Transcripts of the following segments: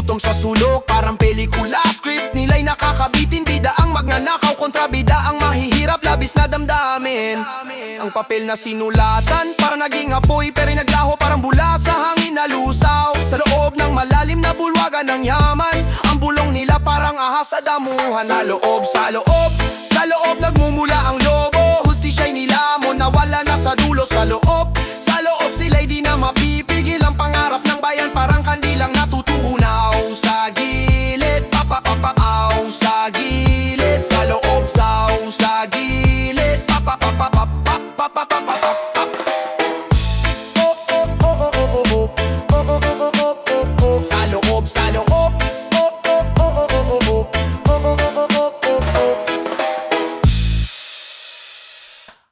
gutom sa sulok, parang pelikula. Script nila'y nakakabitin, bida ang magnanakaw, kontra bida ang mahihirap, labis na damdamin. Ang papel na sinulatan, para naging apoy, pero naglaho parang bula sa hangin na lusaw. Sa loob ng malalim na bulwagan ng yaman, ang bulong nila parang ahas sa damuhan. Sa loob, sa loob, sa loob nagmumula ang lobo. Hustisya'y nilamon, nawala na sa dulo. Sa loob sila'y di na mapipigil. Ang pangarap ng bayan parang kandilang natutunaw. Sa gilid, papapapaaw. Sa gilid, sa loob, sa gilid, papapapapapapapapapapap. Sa loob, sa loob.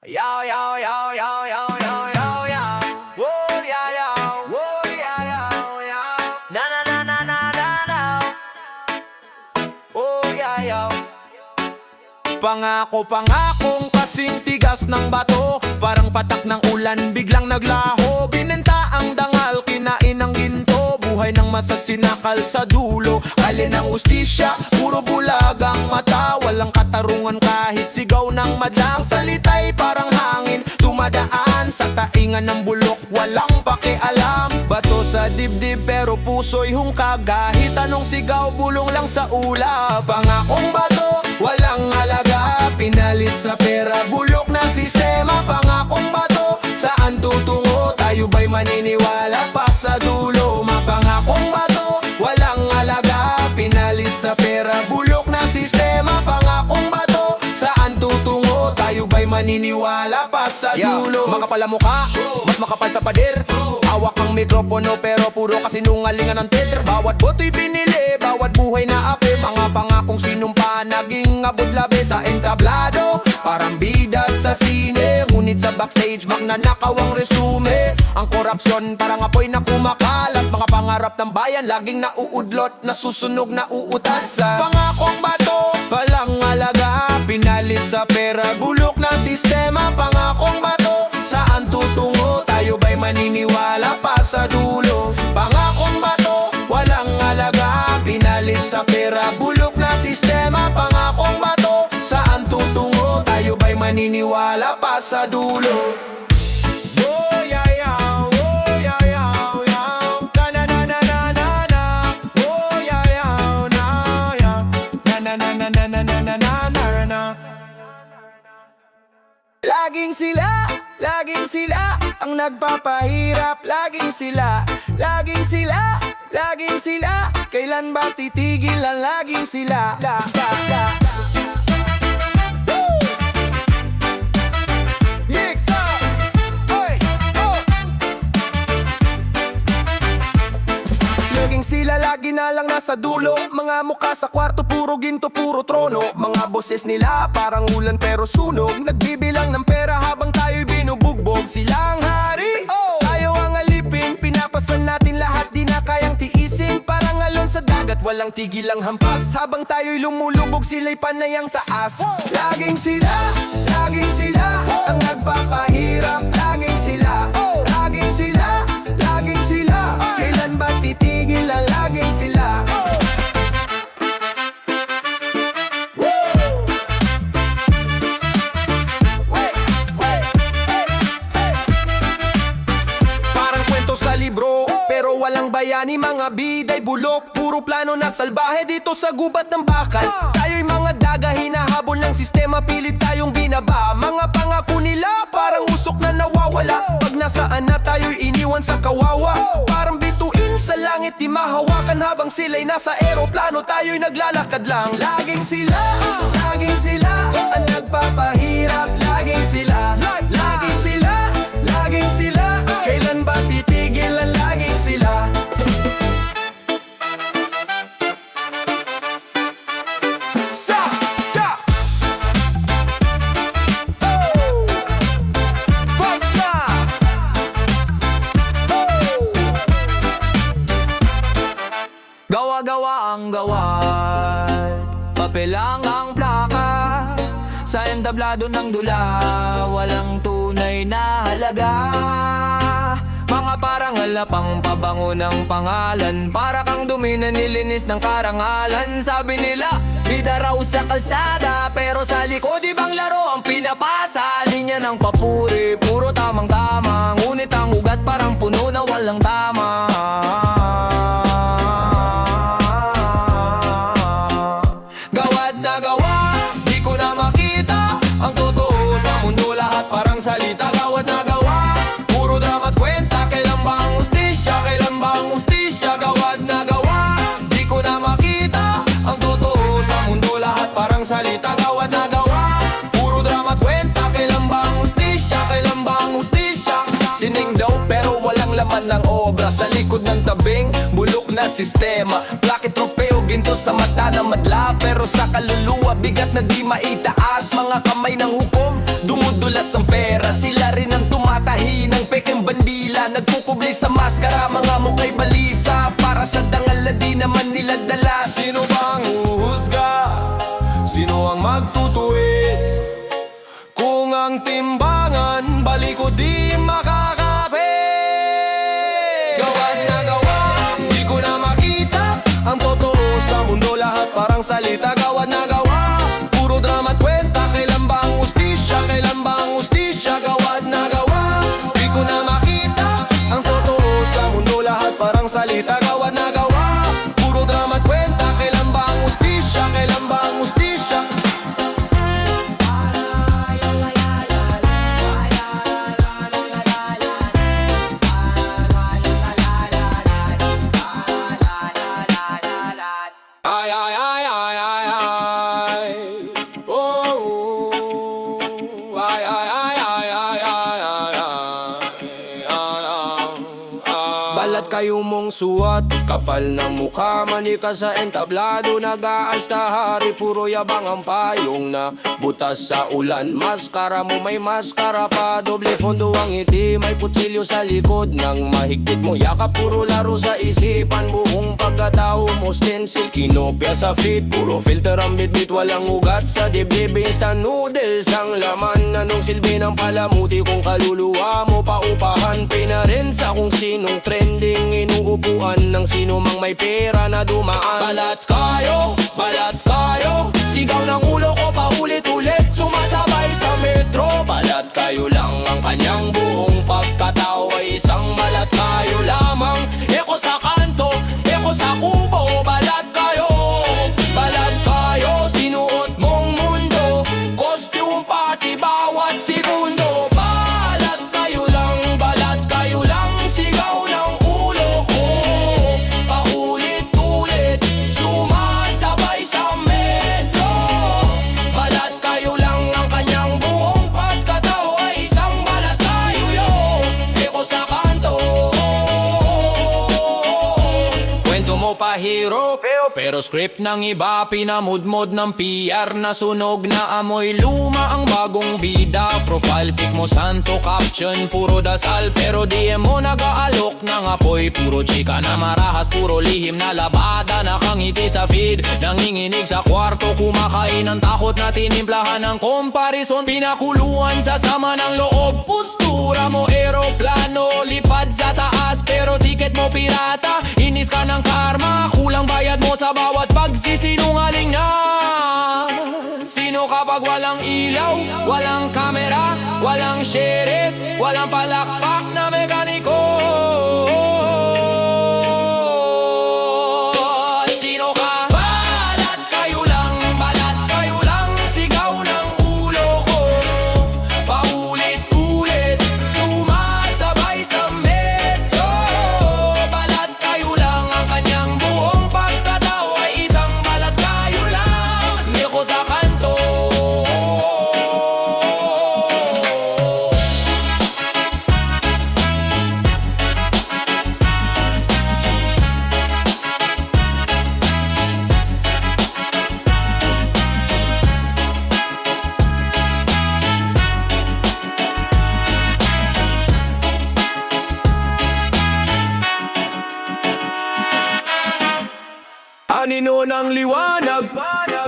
Yaw, yaw, yaw, yaw, yaw, yaw, yaw, yaw. Whoa, yaw, yaw. Whoa, yaw, yaw, yaw. Na, na, na, na, na, na, na. Oh, yaw, yaw. Pangako, pangakong kasing tigas ng bato, parang patak ng ulan, biglang naglaho. Binenta ang dangal, kinain ng ginto, buhay ng masasinakal sa dulo. Alin ang ustisya, puro bulag ang mata, walang katarungan kahit sigaw ng madlang. Salita'y parang hangin, dumadaan sa taingan ng bulok, walang pakialam. Bato sa dibdib pero puso'y hungkag, kahit anong sigaw, bulong lang sa ulap. Pangakong bato, walang alaga, pinalit sa pera, bulok na sistema. Pangakong bato, saan tutungo? Tayo ba'y maniniwala pa sa dulo? Mapangakong bato, walang alaga, pinalit sa pera, bulok na sistema. Pangakong bato, saan tutungo? Tayo ba'y maniniwala pa sa dulo? Makapal ang mukha, mas makapal sa pader. Hawak ang mikropono pero puro kasinungalingan ng teller. Bawat boto'y pinili, bawat buhay na ape. Mga pangakong sinumpa, naging abot labi sa entablado. Parang bida sa sine, ngunit sa backstage magnanakaw ang resume. Ang korupsyon parang apoy na kumakalat. Mga pangarap ng bayan laging nauudlot, nasusunog na uutasan. Pangakong bato, walang alaga, pinalit sa pera, bulok na sistema. Pangakong bato, saan tutungo? Tayo ba'y maniniwala pa sa dulo? Pangakong bato, walang alaga, pinalit sa pera, bulok na sistema. Pangakong bato, saan tutungo? Tayo ba'y maniniwala pa sa dulo? Oh, yeah, yeah. Oh, yeah, yeah, yeah. Na, na, na, na, na, na. Oh, yeah, yeah, na, yeah. Na, na, na, na, na, na, na, na, na, na. Laging sila ang nagpapahirap. Laging sila kailan ba titigil ang laging sila? Laging sila, lagi na lang nasa dulo. Mga mukha sa kwarto, puro ginto, puro trono. Mga boses nila parang ulan pero sunog. Nagbibilang ng pera habang tayo'y binubugbog. Sila ang hari, tayo ang alipin. Pinapasan natin lahat, di na kayang tiisin. Parang alon sa dagat, walang tigil ang hampas. Habang tayo'y lumulubog, sila'y panay ang taas. Laging sila ang nagpapahirap. Laging sila kailan ba titigil ang laging sila? bayani, mga biday bulok. Puro plano na salbahe dito sa gubat ng bakal. Tayo'y mga daga, hinahabol ng sistema, pilit tayong binaba. Mga pangako nila, parang usok na nawawala. Pag nasaan na tayo'y iniwan sa kawawa. Parang bituin sa langit, di mahawakan. Habang sila'y nasa eroplano, tayo'y naglalakad lang. Laging sila ang nagpapahirap. Laging sila, laging sila, laging sila. Kailan ba titigil ang laging sila? Sa Bagsa! Gawa-gawa ang gawad, papelang ang plaka. Sa entablado ng dula, walang tunay na halaga. Mga parangal na pang pabango ng pangalan, para kang dumi na nilinis ng karangalan. Sabi nila, bida raw sa kalsada, pero sa likod ibang laro ang pinapasa. Linya ng papuri, puro tamang-tama, ngunit ang ugat parang puno na walang tama. Gawad na gawa, di ko na makita ang totoo sa mundo, lahat parang salita. Gawad na gawa, puro drama at kwenta. Kailan ba ang ustisya? Kailan ba ang ustisya? Gawad na gawa, di ko na makita ang totoo sa mundo, lahat parang salita. Gawad na gawa, puro drama at kwenta. Kailan ba ang ustisya? Kailan ba ang ustisya? Sining daw pero walang laman ng obra. Sa likod ng tabing, bulok na sistema. Plakit, tropeo, ginto sa mata na madla, pero sa kaluluwa, bigat na di maitaas. Mga kamay ng hukom, dumudulas ang pera. Sila rin ang tumatahi ng pekeng bandila. Nagkukubli sa maskara, mga mukha'y balisa. Para sa dangal na di naman nila dala. Sino ba ang huhusga? Sino ang magtutuwid? Kung ang timbangan, balik ko di makakapit. Gawad na gawa, di ko na makita ang totoo sa mundo, lahat parang salita. Gawad na gawa, puro drama at kwenta. Kailan ba ang ustisya? Kailan ba ang ustisya? Gawad na gawa, di ko na makita ang totoo sa mundo, lahat parang salita. Gawad na gawa, puro drama at kwenta. Kailan ba ang ustisya? Kailan ba ang ustisya? Ay, ay, ay, ay, ay, ay. Oh, ay, ay, ay, ay, ay, ay, ay. Balat kayo mong suwat, kapal ng mukha, manika sa entablado. Nag-aasta hari, puro yabang ang payong na butas sa ulan. Maskara mo may maskara pa, doble fondo ang ngiti. May kutsilyo sa likod ng mahigpit mo yakap, puro laro sa isipan. Buong pagkatao mo stencil, kinopya sa feet. Puro filter ang bitbit, walang ugat sa dibdib. Instant noodles ang laman, anong silbi ng palamuti kung kaluluwa mo paupahan. Pina rin sa kung sinong trending, inuupuan ng sino mang may pera na dumaan. Balat kayo, sigaw ng ulo ko paulit-ulit, sumasabay sa metro. Balat kayo lang, ang kanyang buong pagkatao ay isang balat kayo lamang. Eko sa kanto, eko sa kubo. Balat kayo, sinuot mong mundo, costume pati bawat segundo. Balat kayo lang, sigaw ng ulo ko paulit-ulit, sumasabay sa metro. Balat kayo lang, ang kanyang buong pagkatao ay isang balat kayo yun. Eko sa kanto, kwento mo pa hero, pero script ng iba, pinamudmod ng PR. Nasunog na amoy luma ang bagong bida. Profile pic mo santo, caption puro dasal, pero DM mo nag-aalok ng apoy. Puro chika na marahas, puro lihim na labada. Nakangiti sa feed, nanginginig sa kwarto. Kumakain ng takot na tinimplahan ng comparison. Pinakuluan sa sama ng loob. Postura mo eroplano, lipad sa taas, pero tiket mo pirata. Inis ka ng karma, kulang bayad mo sa bawat pagsisinungaling na. Sino kapag walang ilaw, walang kamera, walang sheres, walang palakpak na mekaniko? Panino ng liwanag,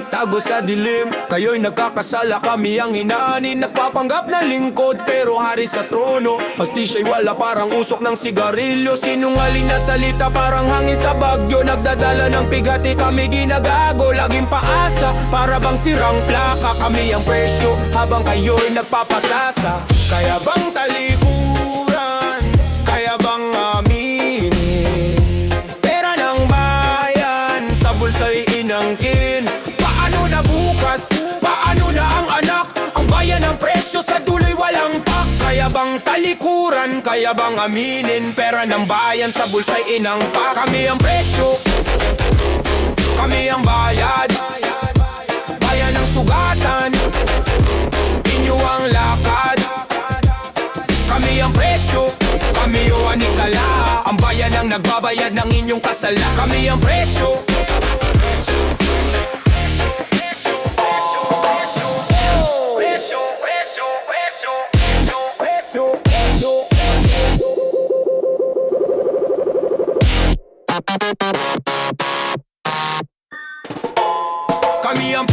tago sa dilim. Kayo'y nagkakasala, kami ang hinaanin. Nagpapanggap na lingkod, pero hari sa trono. Pastisya'y wala, parang usok ng sigarilyo. Sinungaling na salita, parang hangin sa bagyo. Nagdadala ng pigati, kami ginagago. Laging paasa, para bang sirang plaka. Kami ang presyo, habang kayo'y nagpapasasa. Kaya bang talikuran, kaya bang aminin? Pera ng bayan, sa bulsa'y inangkin. Paano na bukas, paano na ang anak? Ang bayan ng presyo, sa dulo'y walang pak. Kaya bang talikuran, kaya bang aminin? Pera ng bayan, sa bulsa'y inangpak. Kami ang presyo, kami ang bayad. Bayan ng sugatan, inyo ang lakad. Kami ang presyo, kami o anikala. Ang bayan ang nagbabayad ng inyong kasala. Kami ang presyo. Kami ang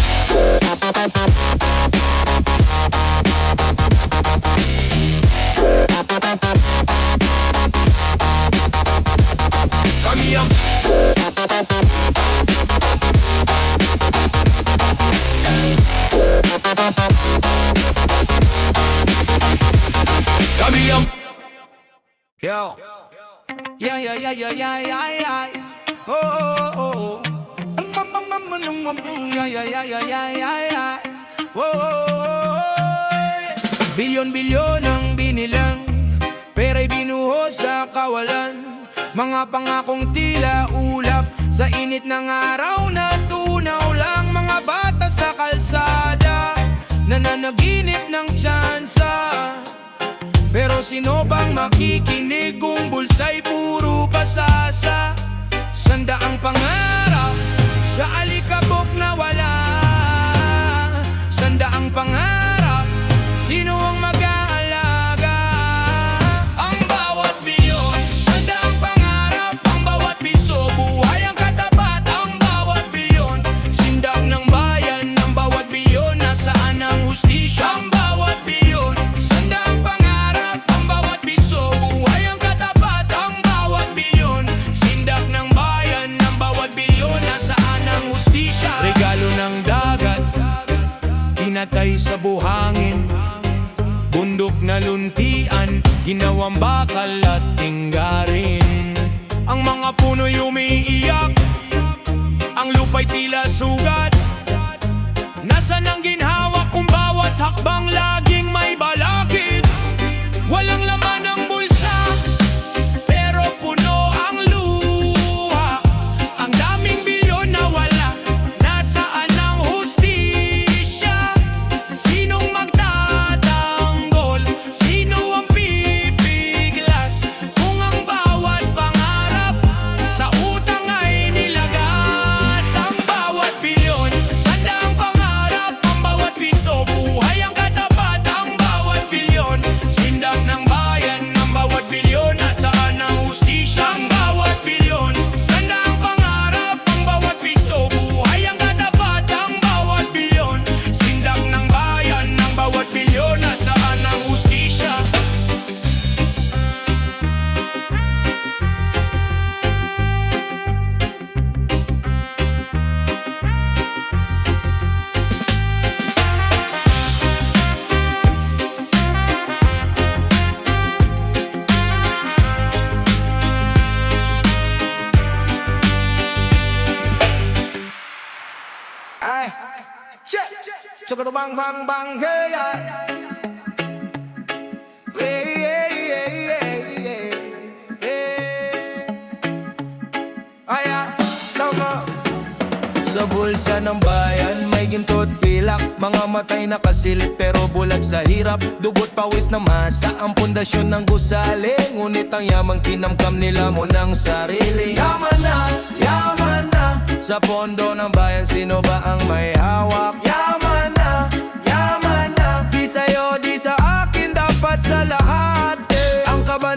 kami ang kami ang yo yeah yeah yeah yeah yeah yeah yeah oh oh oh yeah yeah yeah yeah yeah yeah yeah oh bilyon-bilyon ang binilang, pera'y binuho sa kawalan. Mga pangakong tila ulap, sa init ng araw na tunaw lang. Mga bata sa kalsada, nananaginip ng tsansa. Pero sino bang makikinig kung bulsa'y puro pasasa? Sandaang pangarap, sa alikabok na wala. Sandaang pangarap, sino ang mag-aalaga? Ang bawat bilyon, sandaang pangarap. Ang bawat piso, buhay ang katapat. Ang bawat bilyon, sindak ng bayan. Ang bawat bilyon, nasaan ang hustisya? Ang bawat bilyon, sandaang pangarap. Ang bawat piso, buhay ang katapat. Ang bawat bilyon, sindak ng bayan. Ang bawat bilyon, nasaan ang hustisya? Regalo ng dagat, pinatay sa buhangin. Bundok na luntian, ginawang bakal at tinggarin. Ang mga puno'y umiiyak, ang lupa'y tila sugat. Nasaan ang ginhawa kung bawat hakbang laging may balakid? Walang laman ang bulsa, pero puno ang luha. Ang daming bilyon na wala, nasaan ang hustisya? Sinong magtatanggol? Sino ang pipiglas? Kung ang bawat pangarap sa utang ay nilagas. Ang bawat bilyon, sandaang pangarap. Ang bawat piso, buhay ang katapat. Ang bawat bilyon, sindak ng bayan. Ang bawat bilyon, nasaan ang hustisya? Ang bawat bilyon, sandaang pangarap. Ang bawat piso, buhay ang katapat. Ang bawat bilyon, sindak ng bayan. Ang bawat bilyon, nasaan ang hustisya? Ay, check, check it bang bang bang, hey, hey, hey, hey, hey, hey. Ay, tama. Sa bulsa ng bayan, may ginto't pilak. Mga matay nakasilip pero bulag sa hirap. Dugot pawis na masa, ang pundasyon ng gusali. Ngunit ang yamang kinamkam nila mo ng sarili. Yaman na, yaman na. Sa pondo ng bayan, sino ba ang may hawak? Yaman na, yaman na. Di sa'yo, di sa akin, dapat sa lahat. Ang kaban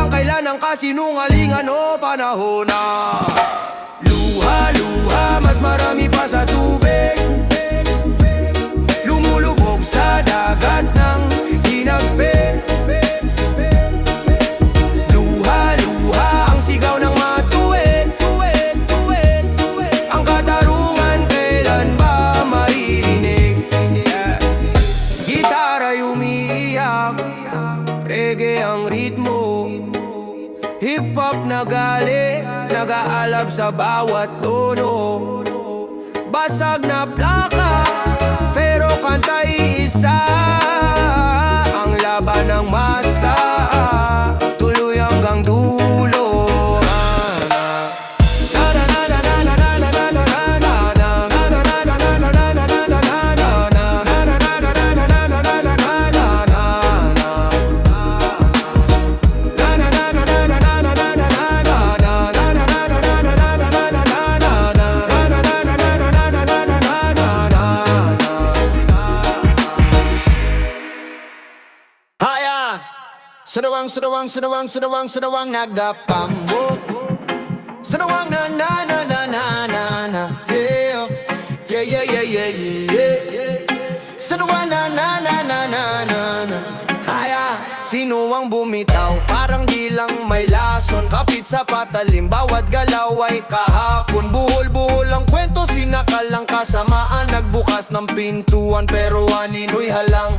sinungalingan o panahon na. Luha-luha, mas marami pa sa tubig, lumulubog sa dagat ng hinagpit. Luha-luha, ang sigaw ng matuwid. Ang katarungan, kailan ba maririnig? Gitara'y umiiyak, reggae ang ritmo, hip-hop na gali, nag-aalab sa bawat tono. Basag na plaka, pero kanta'y isa. Ang laban ng masa, tuloy hanggang dulo. Haya! Sanawang nagapambo. Sanawang na na na na na na na. Yeah, yeah, yeah, yeah, yeah, yeah. Sanawang na na na na na na na. Haya! Sino ang bumitaw? Parang di lang may lason. Kapit sa patalim, bawat galaw ay kahapon. Buhol-buhol ang kwento, sinakalang kasamaan. Nagbukas ng pintuan pero anino'y halang.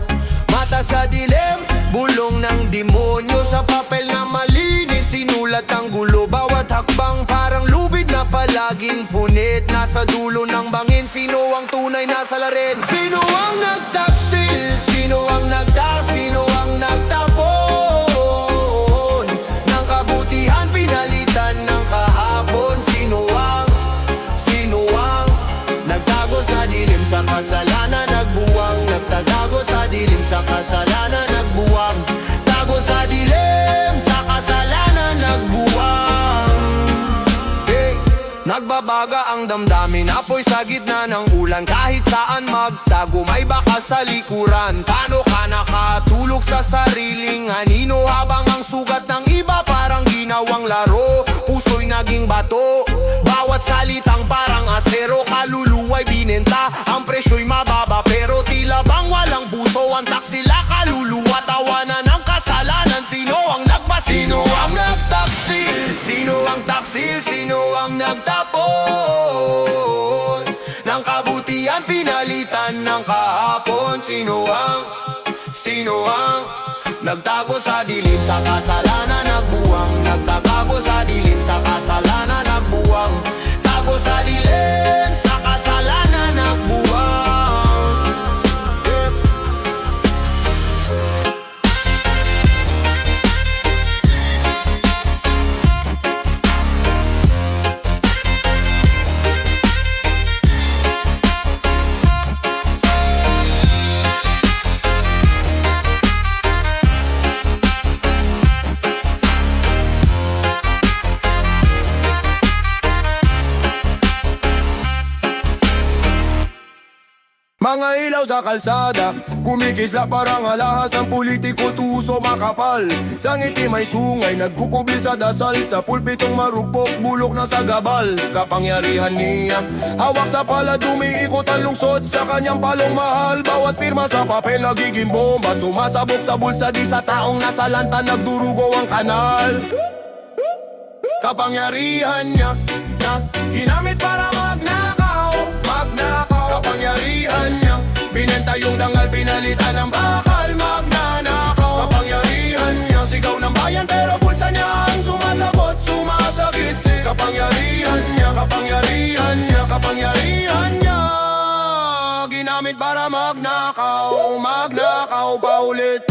Mata sa dilim, bulong ng demonyo. Sa papel na malinis, sinulat ang gulo. Bawat hakbang parang lubid na palaging punit. Nasa dulo ng bangin, sino ang tunay na salarin? Sino ang nagtaksil? Sino ang sino ang nagtapon? Ng kabutihan pinalitan ng kahapon. Sino ang nagtago sa dilim sa kasalanan, nagbuwang? Nagtatago sa dilim sa kasalanan, nagbuwang. Tago sa dilim sa kasalanan, nagbuwang. Hey, nagbabaga ang damdamin, apoy sa gitna ng ulan. Kahit saan magtago, may baka sa likuran. Paano ka nakatulog sa sariling anino, habang ang sugat ng iba parang ginawang laro? Puso'y naging bato, bawat salitang parang asero. Kaluluwa'y binenta, ang presyo'y mababa, pero tila bang walang puso ang taksila. Kaluluwa, tawanan ng kasalanan. Sino ang Sino ang nagtaksil? Sino ang taksil? Sino ang nagtapon? Ng kabutihan pinalitan ng kahapon. Sino ang nagtago sa dilim sa kasalanan, nagbuwang? Nagtatago sa dilim sa kasalanan, nagbuwang. Tago sa dilim sa kasalanan, nagbuwang. Mga ilaw sa kalsada, kumikisla parang alahas ng politiko, tuso makapal. Sa ngiti may sungay, nagkukubli sa dasal. Sa pulpitong marupok, bulok na sa gabal. Kapangyarihan niya, hawak sa palad, umiikot ang lungsod sa kanyang palong mahal. Bawat pirma sa papel, nagiging bomba, sumasabog sa bulsa, di sa taong nasa lanta, nagdurugo ang kanal. Kapangyarihan niya, na ginamit para magnakaw. Kapangyarihan niya, binenta yung dangal, pinalitan ng bakal, magnanakaw. Kapangyarihan niya, sigaw ng bayan, pero bulsa niya ang sumasagot, sumasakit. Kapangyarihan niya, kapangyarihan niya, kapangyarihan niya, ginamit para magnakaw, magnakaw pa ulit.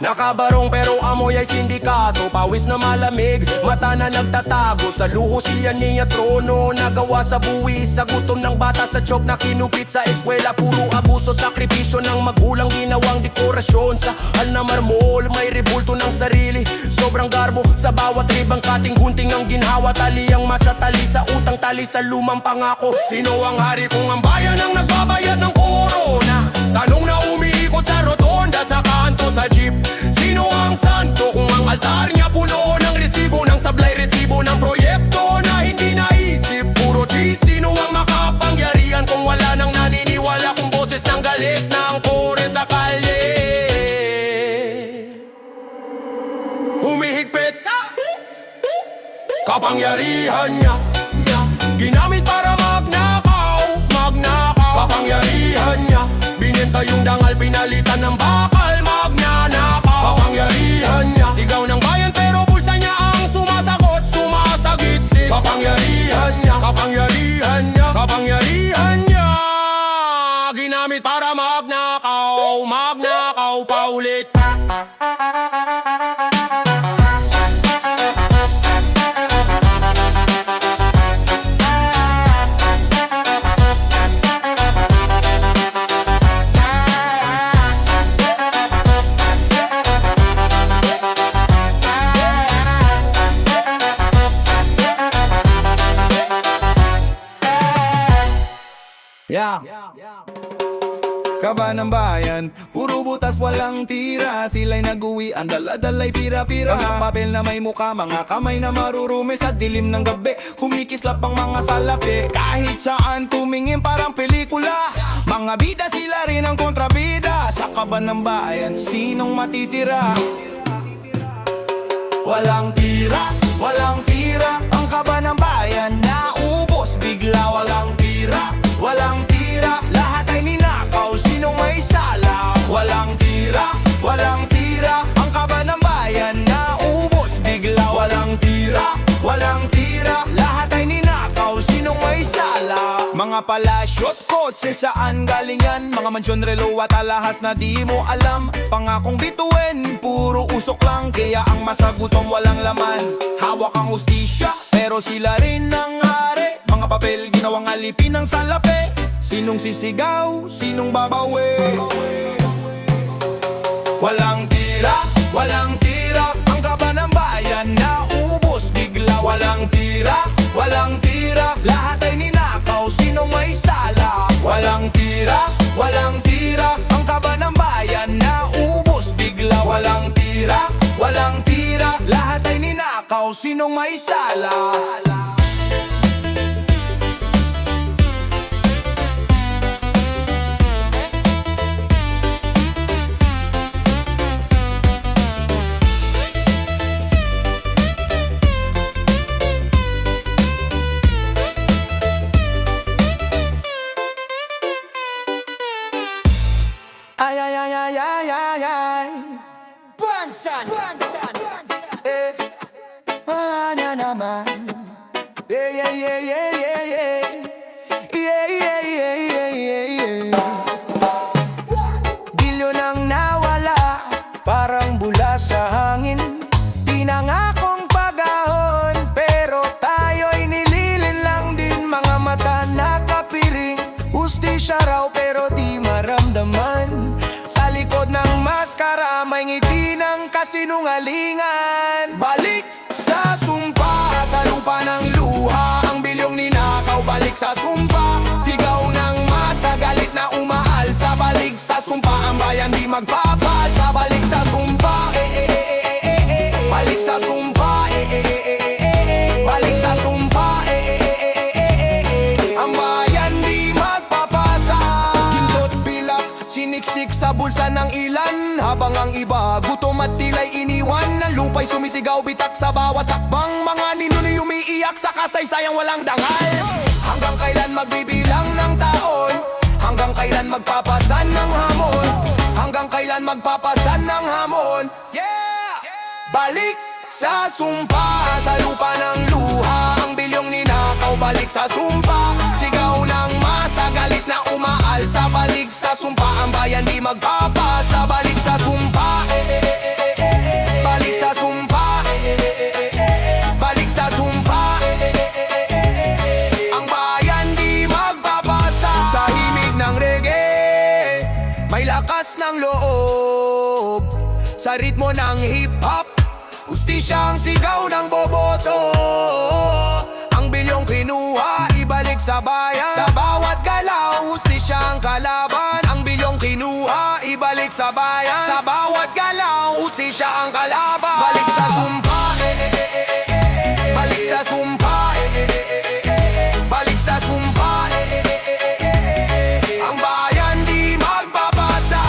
Nakabarong pero amoy ay sindikato. Pawis na malamig, mata na nagtatago. Sa luho silya niya trono, nagawa sa buwis. Sa gutom ng bata, sa chok na kinupit sa eskwela. Puro abuso, sakripisyo ng magulang, ginawang dekorasyon. Sa na marmol, may rebulto ng sarili. Sobrang garbo, sa bawat ribang kating gunting ang ginhawa. Tali ang masatali sa utang, tali sa lumang pangako. Sino ang hari kung ang bayan ang nagbabayad ng korona? Tanong na umiikot sa rotonda, sa kanto, sa jeep. Sino ang santo kung ang altar niya puno ng resibo, ng sablay resibo ng proyekto na hindi naisip? Puro cheat, sino ang makapangyarihan kung wala nang naniniwala? Kung boses ng galit ng kore sa kalye humihigpit, kapangyarihan niya ginamit para magnakaw. Kapangyarihan niya bininta yung dangal, pinalitan ng bakal, magnanakaw. Kapangyarihan niya sigaw ng bayan pero bulsa niya ang sumasagot, sumasagit-sit. Kapangyarihan niya, kapangyarihan niya, kapangyarihan niya ginamit para magnakaw, magnakaw paulit. Kaba ng bayan, puro butas walang tira. Sila'y nag-uwi, ang daladalay pira-pira. Mga papel na may muka, mga kamay na marurumi. Sa dilim ng gabi, kumikislap ang mga salapi. Kahit saan tumingin parang pelikula. Mga bida sila rin ang kontrabida. Sa kaba ng bayan, sinong matitira? Walang tira, walang tira. Ang kaba ng bayan, naubos bigla. Walang tira, walang tira. Lahat ay ninakaw, sinong may sala? Walang tira, walang tira. Ang kaba ng bayan, naubos bigla. Walang tira, walang tira. Lahat ay ninakaw, sinong may sala? Mga palasyo at kotse, saan galing yan? Mga mansyon, relo at alahas na di mo alam. Pangakong bituin, puro usok lang. Kaya ang masagutom walang laman. Hawak ang hustisya, pero sila rin ang hari. Mga papel, ginawang alipin ng salapi. Sinong sisigaw, sinong babawi? Walang tira, walang tira. Ang kaba ng bayan, naubos bigla. Walang tira, walang tira. Lahat ay ninakaw, sinong may sala? Walang tira, walang tira. Ang kaba ng bayan, naubos bigla. Walang tira, walang tira. Lahat ay ninakaw, sinong may sala? Ay, ay, ay, ay, ay, ay, ay. Bansan, bansan, bansan. Wala na naman. Yeah, yeah, yeah, yeah, yeah, yeah. Yeah, yeah, yeah, yeah, yeah, yeah. Bilyo nang nawala, parang bula sa hangin. Pinangakong pagahon, pero tayo'y nililin lang din. Mga mata nakapiring, hustisya raw pero di maramdaman. Sa likod ng maskara, may ngiti ng kasinungalingan. Balik sa sumpa, sa lupa ng luha. Ang bilyong ninakaw, balik sa sumpa. Sigaw ng masa, galit na umaal. Sa balik sa sumpa, ang bayan di magpapasa. Balik sa sumpa, balik sa sumpa, balik sa sumpa, ang bayan di magpapasa. Gintot pilak, siniksik sa bulsa ng ilan. Habang ang iba, gutom at tila'y iniwan. Ng lupa'y sumisigaw, bitak sa bawat hakbang. Mga ninuni umiiyak sa kasaysayang walang dangal. Hanggang kailan magbibilang ng taon? Hanggang kailan magpapasan ng hamon? Hanggang kailan magpapasan ng hamon? Yeah! Balik sa sumpa, sa lupa ng luha. Ang bilyong ninakaw, balik sa sumpa. Sigaw ng masa, galit na umaal. Sa balik sa sumpa, ang bayan di magpapasa. Balik sa sumpa, may lakas ng loob sa ritmo ng hip-hop. Hustisya ang sigaw ng boboto. Ang bilyong kinuha, ibalik sa bayan. Sa bawat galaw, hustisya ang kalaban. Ang bilyong kinuha, ibalik sa bayan. Sa bawat galaw, hustisya ang kalaban. Balik sa sumpa, balik sa sumpa, balik sa sumpa. Ang bayan di magbabasa.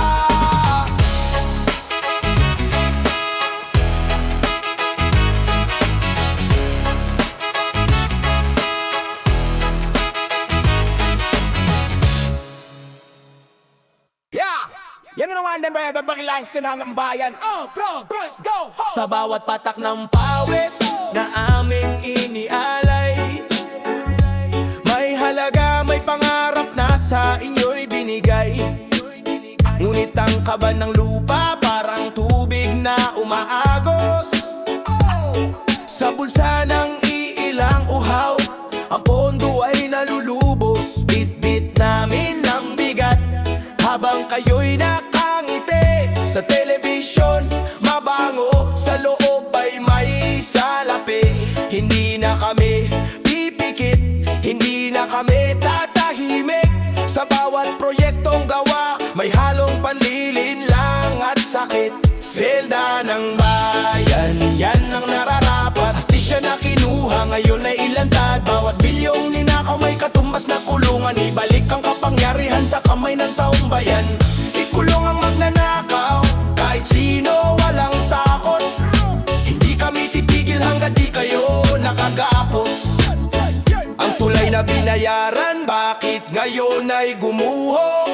Yeah! Yan na naman din ba bakilang sinang bayan. Oh, progress, go! Ho! Sa bawat patak ng pawis na aming inialay, may halaga, may pangarap na sa inyo'y binigay. Ngunit ang kaba ng lupa parang tubig na umaagos. Sa bulsa ng iilang uhaw, ang pondo ay nalulubos. Bit-bit namin ang bigat habang kayo'y nakangiti. Sa telebisyon, mabango, sa loob ay may salapi. Hindi na kami pipikit, hindi na kami tatahimik. Sa bawat proyektong gawa, may halong panlilinlang at sakit. Selda ng bayan, yan ang nararapat. Hastisya na kinuha, ngayon ay ilantad. Bawat bilyong ninakaw may katumbas na kulungan. Ibalik ang kapangyarihan sa kamay ng taong bayan. Ikulong ang magnanakaw, kahit sino walang takot. Hindi kami titigil hanggat di kayo nakagapos. Ang tulay na binayaran, bakit ngayon ay gumuho?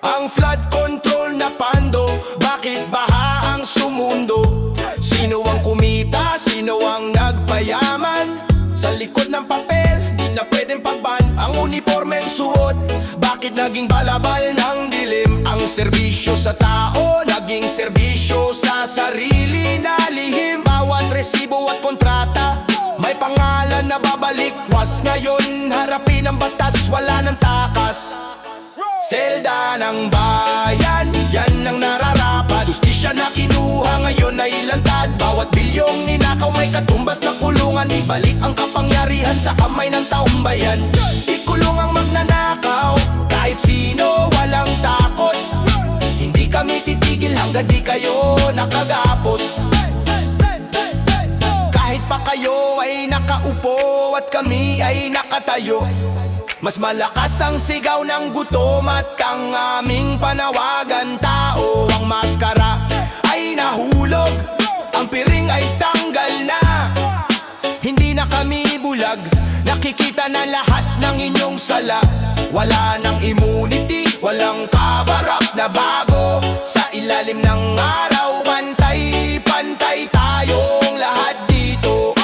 Ang flood control na pando, bakit baha ang sumundo? Sino ang kumita, sino ang nagpayaman? Sa likod ng papel, di na pwedeng pagban. Ang uniformeng suot, bakit naging balabal ng dilim? Ang serbisyo sa tao, naging serbisyo sa sarili na lihim. Bawat resibo at kontrata, may pangalan na babalikwas. Ngayon harapin ang batas, wala ng takas. Selda ng bayan, yan ang nararapat. Hustisya na kinuha, ngayon ay ilantad. Bawat bilyong ninakaw may katumbas na kulungan. Ibalik ang kapangyarihan sa kamay ng taong bayan. Ikulong ang magnanakaw, kahit sino walang takot. Hindi kami titigil hanggang di kayo nakagapos. Kahit pa kayo ay nakaupo at kami ay nakatayo, mas malakas ang sigaw ng gutom at ang aming panawagan. Tao ang maskara ay nahulog, ang piring ay tanggal na. Hindi na kami bulag, nakikita na lahat ng inyong sala. Wala nang immunity, walang cover-up na bago. Sa ilalim ng araw, pantay-pantay tayong lahat dito.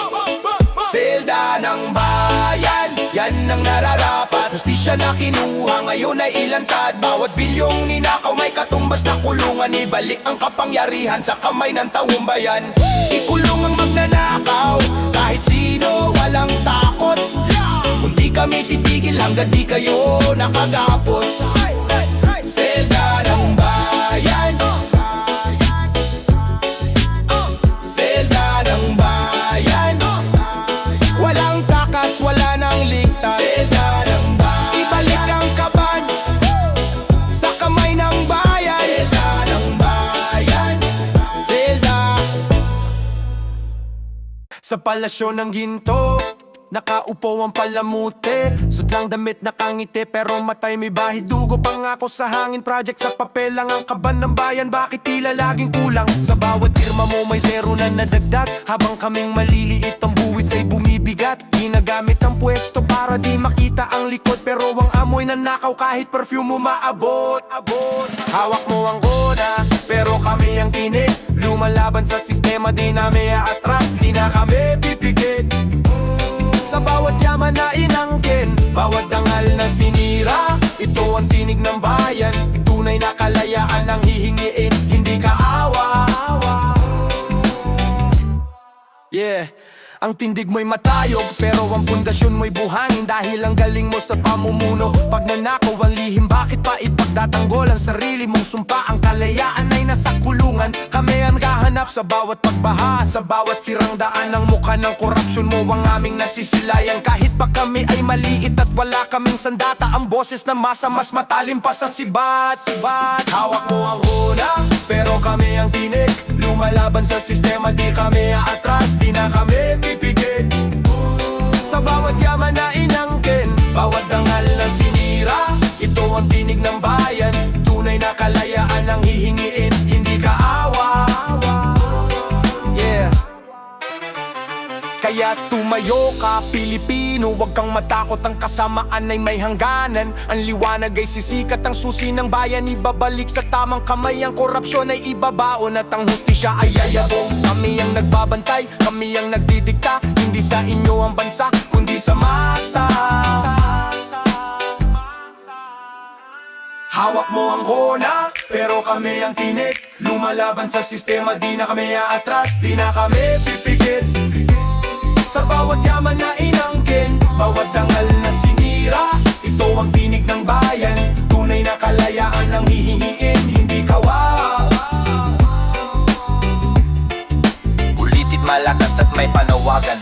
Selda ng bayan, yan ang nararapat. Hustisya na kinuha, ngayon ay ilantad. Bawat bilyong ninakaw may katumbas na kulungan. Ibalik ang kapangyarihan sa kamay ng taong bayan. Ikulong ang magnanakaw, kahit sino walang takot. Hindi kami titigil hanggang di kayo nakagapos. Selda ng bayan, selda ng bayan. Walang takas, wala nang ligtas. Selda ng bayan, ibalik ang kaban sa kamay ng bayan. Selda ng bayan, selda. Sa palasyo ng ginto, nakaupo ang palamute. Sudlang damit nakangiti, pero matay may bahid dugo. Pangako sa hangin, project sa papel lang ang kaban ng bayan. Bakit tila laging kulang? Sa bawat firma mo may zero na nadagdag, habang kaming maliliit ang buwis ay bumibigat. Ginagamit ang pwesto para di makita ang likod, pero ang amoy na nakaw kahit perfume mo maabot. Hawak mo ang gona, pero kami ang tinik. Lumalaban sa sistema, di namin atras, di na kami pipigit. Sa bawat yaman na inangkin, bawat dangal na sinira, ito ang tinig ng bayan. Tunay na kalayaan ang hihingiin, hindi kaawa. Yeah, ang tindig mo'y matayog, pero ang pundasyon mo'y buhangin. Dahil ang galing mo sa pamumuno, pag nanakaw ang lihim, bakit pa ipagdatang sarili mong sumpa. Ang kalayaan ay nasa kulungan. Kami ang kahanap sa bawat pagbaha, sa bawat sirang daan. Ang mukha ng korupsyon mo ang aming nasisilayan. Kahit pa kami ay maliit at wala kaming sandata, ang boses ng masa mas matalim pa sa sibat. Hawak mo ang una, pero kami ang tinig. Lumalaban sa sistema, di kami aatras, di na kami pipigil. Sa bawat yaman na inangkin, bawat dangal na sinira, ito ang tinig ng bayan. Tunay na kalayaan ang hihingiin, hindi kaawa. Yeah. Kaya tumayo ka, Pilipino, huwag kang matakot, ang kasamaan ay may hangganan. Ang liwanag ay sisikat, ang susi ng bayan ibabalik sa tamang kamay. Ang korupsyon ay ibabaon at ang hustisya ay yayabong. Kami ang nagbabantay, kami ang nagdidikta, hindi sa inyo ang bansa, kundi sa masa. Hawak mo ang kona, pero kami ang tinig. Lumalaban sa sistema, di na kami aatras, di na kami pipigil. Sa bawat yaman na inangkin, bawat dangal na sinira, ito ang tinig ng bayan. Tunay na kalayaan ang hihingiin, hindi kawa. Ulitin malakas at may panawagan,